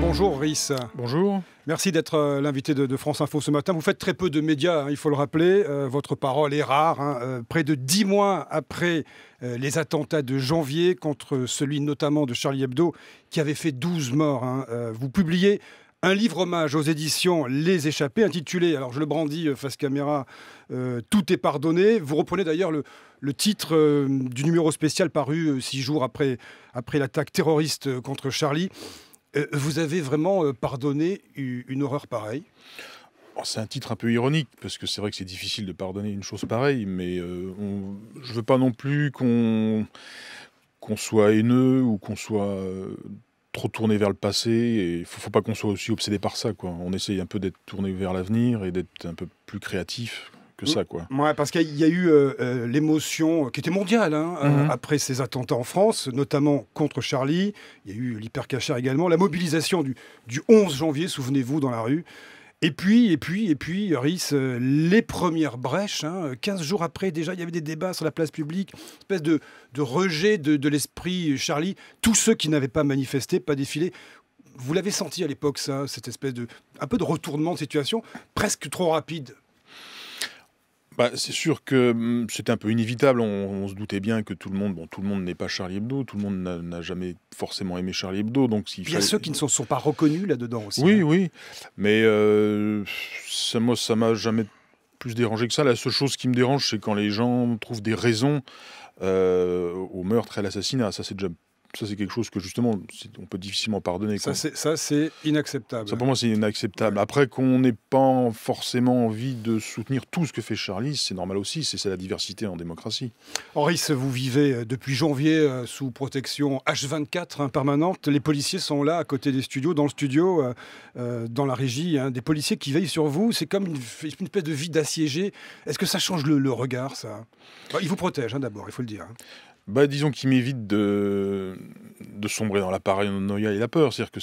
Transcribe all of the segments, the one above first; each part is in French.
Bonjour Rhys. Bonjour. Merci d'être l'invité de France Info ce matin. Vous faites très peu de médias, il faut le rappeler. Votre parole est rare. Près de 10 mois après les attentats de janvier, contre celui notamment de Charlie Hebdo, qui avait fait 12 morts. Vous publiez un livre hommage aux éditions Les Échappés, intitulé, alors je le brandis face caméra, Tout est pardonné. Vous reprenez d'ailleurs le titre du numéro spécial paru 6 jours après l'attaque terroriste contre Charlie. Vous avez vraiment pardonné une horreur pareille? C'est un titre un peu ironique, parce que c'est vrai que c'est difficile de pardonner une chose pareille, mais je ne veux pas non plus qu'on soit haineux ou qu'on soit trop tourné vers le passé. Il ne faut pas qu'on soit aussi obsédé par ça, quoi. On essaye un peu d'être tourné vers l'avenir et d'être un peu plus créatif que ça, quoi. Ouais, parce qu'il y a eu l'émotion qui était mondiale après ces attentats en France, notamment contre Charlie. Il y a eu l'hypercachère également, la mobilisation du 11 janvier, souvenez-vous, dans la rue. Et puis, Rhys, les premières brèches, 15 jours après, déjà, il y avait des débats sur la place publique, une espèce de rejet de l'esprit Charlie. Tous ceux qui n'avaient pas manifesté, pas défilé. Vous l'avez senti à l'époque, ça, cette espèce un peu de retournement de situation, presque trop rapide? C'est sûr que c'était un peu inévitable. On se doutait bien que tout le monde n'est pas Charlie Hebdo, tout le monde n'a jamais forcément aimé Charlie Hebdo. Donc il y a ceux qui ne se sont pas reconnus là-dedans aussi. Oui, mais ça m'a jamais plus dérangé que ça. La seule chose qui me dérange, c'est quand les gens trouvent des raisons au meurtre et à l'assassinat. Ça, c'est quelque chose que, justement, on peut difficilement pardonner. Ça, c'est inacceptable. Ça, pour moi, c'est inacceptable. Ouais. Après, qu'on n'ait pas forcément envie de soutenir tout ce que fait Charlie, c'est normal aussi. C'est la diversité en démocratie. Henri, vous vivez depuis janvier sous protection H24 permanente. Les policiers sont là, à côté des studios, dans le studio, dans la régie. Des policiers qui veillent sur vous. C'est comme une espèce de vie d'assiégé. Est-ce que ça change le regard, ça? Ils vous protègent, d'abord, il faut le dire. Disons qu'il m'évite de sombrer dans la paranoïa et la peur. C'est-à-dire que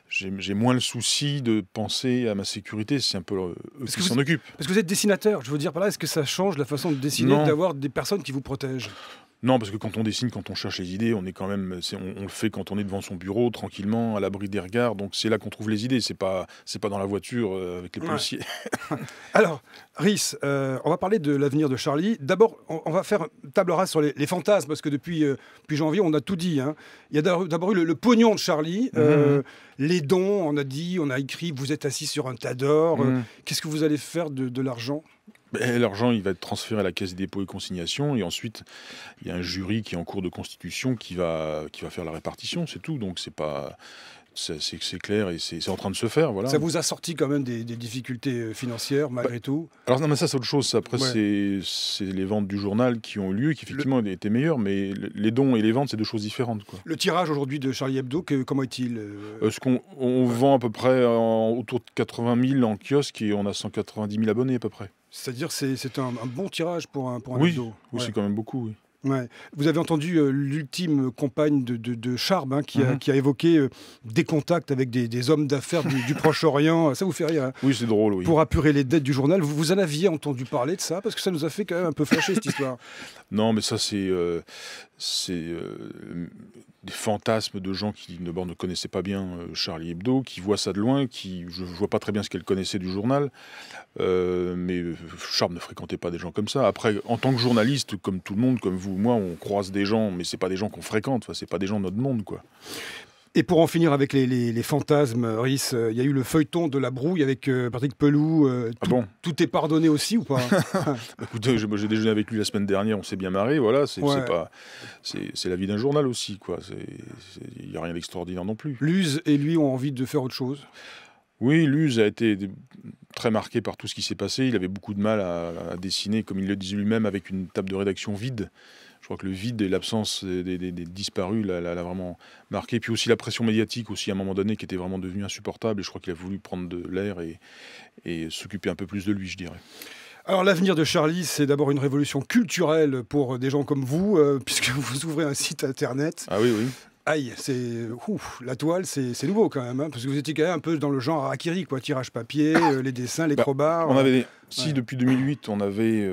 j'ai moins le souci de penser à ma sécurité. C'est un peu eux qui s'en occupent. Parce que vous êtes dessinateur, je veux dire par là, est-ce que ça change la façon de dessiner, d'avoir des personnes qui vous protègent? Non, parce que quand on dessine, quand on cherche les idées, on est quand même, on le fait quand on est devant son bureau, tranquillement, à l'abri des regards. Donc c'est là qu'on trouve les idées. C'est pas dans la voiture avec les policiers. Alors, Rhys, on va parler de l'avenir de Charlie. D'abord, on va faire table rase sur les fantasmes, parce que depuis janvier, on a tout dit. Il y a d'abord eu le pognon de Charlie, les dons. On a écrit, vous êtes assis sur un tas d'or. Qu'est-ce que vous allez faire de l'argent? L'argent, il va être transféré à la Caisse des dépôts et consignations, et ensuite, il y a un jury qui est en cours de constitution qui va faire la répartition, c'est tout. Donc c'est clair et c'est en train de se faire, voilà. Ça vous a sorti quand même des difficultés financières, malgré tout? Alors non, mais ça c'est autre chose. Après, c'est les ventes du journal qui ont eu lieu, qui effectivement étaient meilleures, mais les dons et les ventes, c'est deux choses différentes, quoi. Le tirage aujourd'hui de Charlie Hebdo, comment est-il? On vend à peu près autour de 80 000 en kiosque, et on a 190 000 abonnés à peu près. C'est-à-dire c'est un bon tirage pour un hebdo. Oui, c'est quand même beaucoup, oui. Ouais. Vous avez entendu l'ultime compagne de Charb qui a évoqué des contacts avec des hommes d'affaires du Proche-Orient. Ça vous fait rire? Oui, c'est drôle, oui. Pour apurer les dettes du journal. Vous en aviez entendu parler de ça? Parce que ça nous a fait quand même un peu fâcher, cette histoire. Non, mais ça, c'est des fantasmes de gens qui ne connaissaient pas bien Charlie Hebdo, qui voient ça de loin, je ne vois pas très bien ce qu'elle connaissait du journal. Mais Charb ne fréquentait pas des gens comme ça. Après, en tant que journaliste, comme tout le monde, comme vous ou moi, on croise des gens, mais c'est pas des gens qu'on fréquente. Enfin, c'est pas des gens de notre monde, quoi. Et pour en finir avec les fantasmes, Rhys, il y a eu le feuilleton de la brouille avec Patrick Pelloux. Tout est pardonné aussi ou pas? Écoutez, j'ai déjeuné avec lui la semaine dernière, on s'est bien marré, voilà. C'est la vie d'un journal aussi, quoi. Il n'y a rien d'extraordinaire non plus. Luz et lui ont envie de faire autre chose? Oui, Luz a été très marqué par tout ce qui s'est passé. Il avait beaucoup de mal à dessiner, comme il le disait lui-même, avec une table de rédaction vide. Je crois que le vide et l'absence des disparus l'a vraiment marqué. Puis aussi la pression médiatique, aussi à un moment donné, qui était vraiment devenue insupportable. Et je crois qu'il a voulu prendre de l'air et s'occuper un peu plus de lui, je dirais. Alors l'avenir de Charlie, c'est d'abord une révolution culturelle pour des gens comme vous, puisque vous ouvrez un site internet. Ah oui, oui. Aïe, la toile, c'est nouveau quand même, parce que vous étiez quand même un peu dans le genre harakiri, quoi, tirage papier, les dessins, les crobards. Si Ouais. depuis 2008 on avait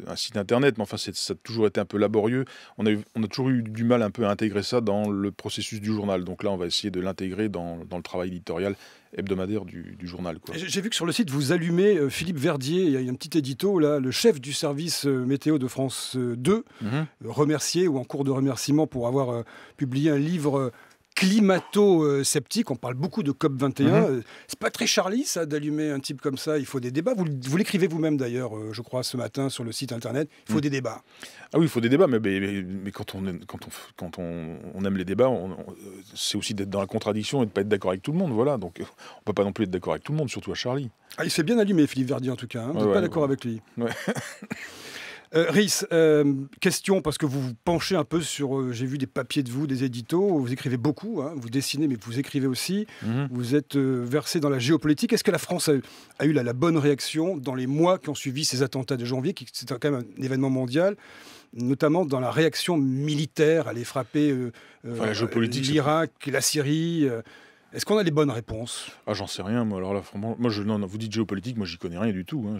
un site internet, mais enfin ça a toujours été un peu laborieux, on a toujours eu du mal un peu à intégrer ça dans le processus du journal. Donc là on va essayer de l'intégrer dans le travail éditorial hebdomadaire du journal, quoi. J'ai vu que sur le site, vous allumez Philippe Verdier. Il y a un petit édito, là, le chef du service météo de France 2, Mhm. remercié ou en cours de remerciement pour avoir publié un livre climato-sceptique. On parle beaucoup de COP21. Mhm. C'est pas très Charlie, ça, d'allumer un type comme ça. Il faut des débats. Vous l'écrivez vous-même, d'ailleurs, je crois, ce matin sur le site internet. Il faut Mhm. des débats. Ah oui, il faut des débats, mais quand on aime les débats, c'est aussi d'être dans la contradiction et de ne pas être d'accord avec tout le monde. Voilà, donc on ne peut pas non plus être d'accord avec tout le monde, surtout à Charlie. Ah, il s'est bien allumé, Philippe Verdier, en tout cas. Hein. Vous Ouais, n'êtes pas ouais, d'accord ouais. avec lui. Ouais. Rhys, question, parce que vous vous penchez un peu sur, j'ai vu des papiers de vous, des éditos, vous écrivez beaucoup, hein, vous dessinez, mais vous écrivez aussi, Mhm. vous êtes versé dans la géopolitique. Est-ce que la France a eu la bonne réaction dans les mois qui ont suivi ces attentats de janvier, qui c'est quand même un événement mondial, notamment dans la réaction militaire, aller frapper Enfin, la géopolitique, l'Irak, la Syrie Est-ce qu'on a les bonnes réponses? j'en sais rien, moi. Alors là, vraiment, moi, non, vous dites géopolitique, moi, j'y connais rien du tout. Hein.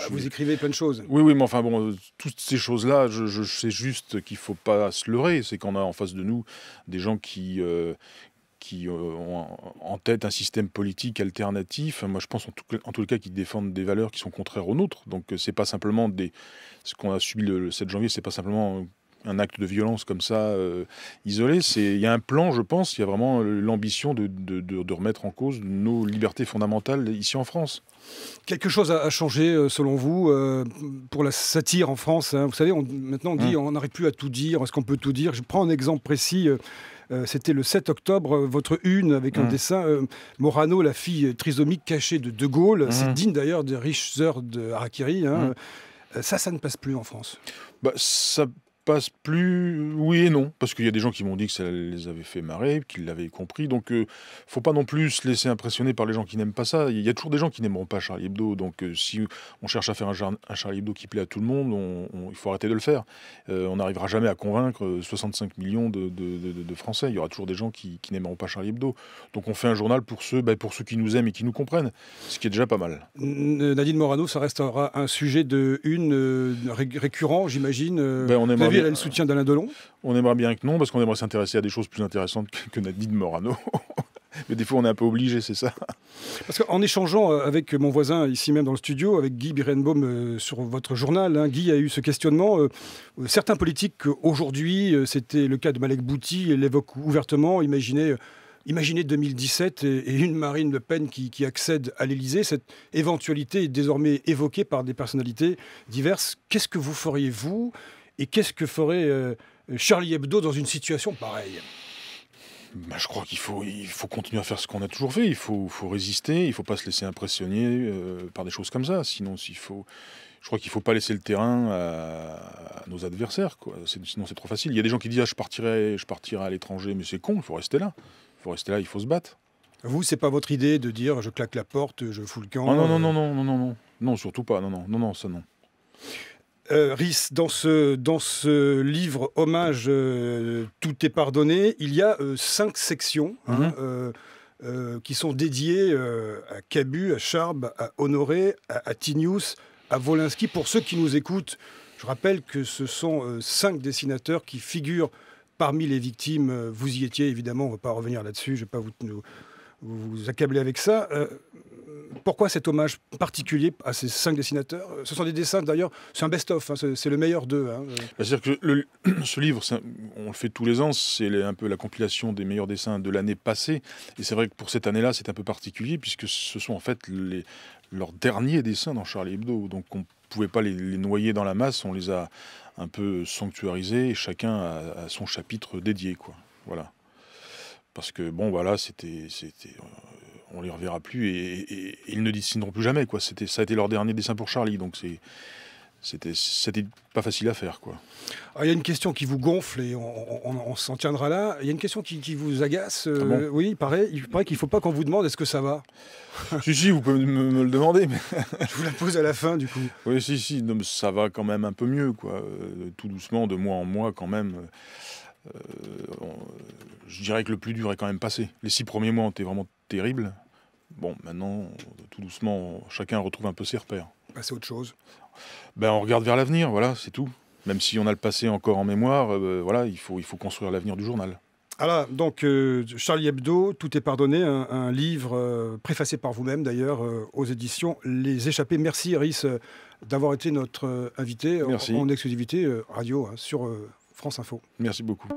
Vous écrivez plein de choses. Oui, oui, mais enfin bon, toutes ces choses-là, je sais juste qu'il faut pas se leurrer. C'est qu'on a en face de nous des gens qui ont en tête un système politique alternatif. Moi, je pense en tout cas qu'ils défendent des valeurs qui sont contraires aux nôtres. Donc, c'est pas simplement ce qu'on a subi le 7 janvier, c'est pas simplement un acte de violence comme ça, isolé. Il y a un plan, je pense, il y a vraiment l'ambition de remettre en cause nos libertés fondamentales ici en France. Quelque chose a changé, selon vous, pour la satire en France, hein. Vous savez, maintenant on dit on n'arrive plus à tout dire. Est-ce qu'on peut tout dire? Je prends un exemple précis. C'était le 7 octobre, votre une avec un dessin. Morano, la fille trisomique cachée de De Gaulle. C'est digne d'ailleurs des riches heures de Harakiri. Hein. Ça ne passe plus en France. Bah, ça passe plus, oui et non, parce qu'il y a des gens qui m'ont dit que ça les avait fait marrer, qu'ils l'avaient compris, donc faut pas non plus se laisser impressionner par les gens qui n'aiment pas ça. Il y a toujours des gens qui n'aimeront pas Charlie Hebdo, donc si on cherche à faire un Charlie Hebdo qui plaît à tout le monde, il faut arrêter de le faire. On n'arrivera jamais à convaincre 65 millions de Français. Il y aura toujours des gens qui n'aimeront pas Charlie Hebdo. Donc on fait un journal pour ceux qui nous aiment et qui nous comprennent, ce qui est déjà pas mal. Nadine Morano, ça restera un sujet de une récurrent, j'imagine. On aimerait elle a le soutien d'Alain Delon? On aimerait bien que non, parce qu'on aimerait s'intéresser à des choses plus intéressantes que Nadine Morano. Mais des fois, on est un peu obligé, c'est ça. Parce qu'en échangeant avec mon voisin, ici même dans le studio, avec Guy Birenbaum sur votre journal, hein, Guy a eu ce questionnement. Certains politiques, aujourd'hui, c'était le cas de Malek Bouti, l'évoquent ouvertement, imaginez 2017 et une Marine Le Pen qui accède à l'Élysée. Cette éventualité est désormais évoquée par des personnalités diverses. Qu'est-ce que vous feriez, vous? Et qu'est-ce que ferait Charlie Hebdo dans une situation pareille? Je crois qu'il faut continuer à faire ce qu'on a toujours fait. Il faut résister, il ne faut pas se laisser impressionner par des choses comme ça. Je crois qu'il ne faut pas laisser le terrain à nos adversaires, quoi. Sinon, c'est trop facile. Il y a des gens qui disent je partirai à l'étranger, mais c'est con, il faut rester là. Il faut se battre. Vous, c'est pas votre idée de dire je claque la porte, je fous le camp? Oh, non, surtout pas. Non, ça non. Rhys, dans ce livre hommage Tout est pardonné, il y a 5 sections qui sont dédiées à Cabu, à Charb, à Honoré, à Tinius, à Wolinski. Pour ceux qui nous écoutent, je rappelle que ce sont 5 dessinateurs qui figurent parmi les victimes. Vous y étiez, évidemment, on ne va pas revenir là-dessus, je ne vais pas vous accabler avec ça. Pourquoi cet hommage particulier à ces 5 dessinateurs? Ce sont des dessins, d'ailleurs, c'est un best-of, hein, c'est le meilleur d'eux. Hein. C'est-à-dire que ce livre, on le fait tous les ans, c'est un peu la compilation des meilleurs dessins de l'année passée. Et c'est vrai que pour cette année-là, c'est un peu particulier, puisque ce sont en fait leurs derniers dessins dans Charlie Hebdo. Donc on ne pouvait pas les noyer dans la masse, on les a un peu sanctuarisés, et chacun a son chapitre dédié, quoi. Voilà. Parce que, bon, voilà, on les reverra plus et ils ne dessineront plus jamais, quoi. Ça a été leur dernier dessin pour Charlie, donc c'était pas facile à faire, quoi. Alors, il y a une question qui vous gonfle et on s'en tiendra là. Il y a une question qui vous agace. Ah bon? Oui, il paraît qu'il ne faut pas qu'on vous demande est-ce que ça va. Si, vous pouvez me le demander, mais... Je vous la pose à la fin, du coup. Oui, si, non, mais ça va quand même un peu mieux, quoi. Tout doucement, de mois en mois, quand même. Je dirais que le plus dur est quand même passé. Les 6 premiers mois ont été vraiment terribles. Bon, maintenant, tout doucement, chacun retrouve un peu ses repères. Passer à autre chose. Ben, on regarde vers l'avenir, voilà, c'est tout. Même si on a le passé encore en mémoire, voilà, il faut construire l'avenir du journal. Alors, donc, Charlie Hebdo, Tout est pardonné, un livre préfacé par vous-même d'ailleurs, aux éditions Les Échappés. Merci Iris d'avoir été notre invité en exclusivité radio sur France Info. Merci beaucoup.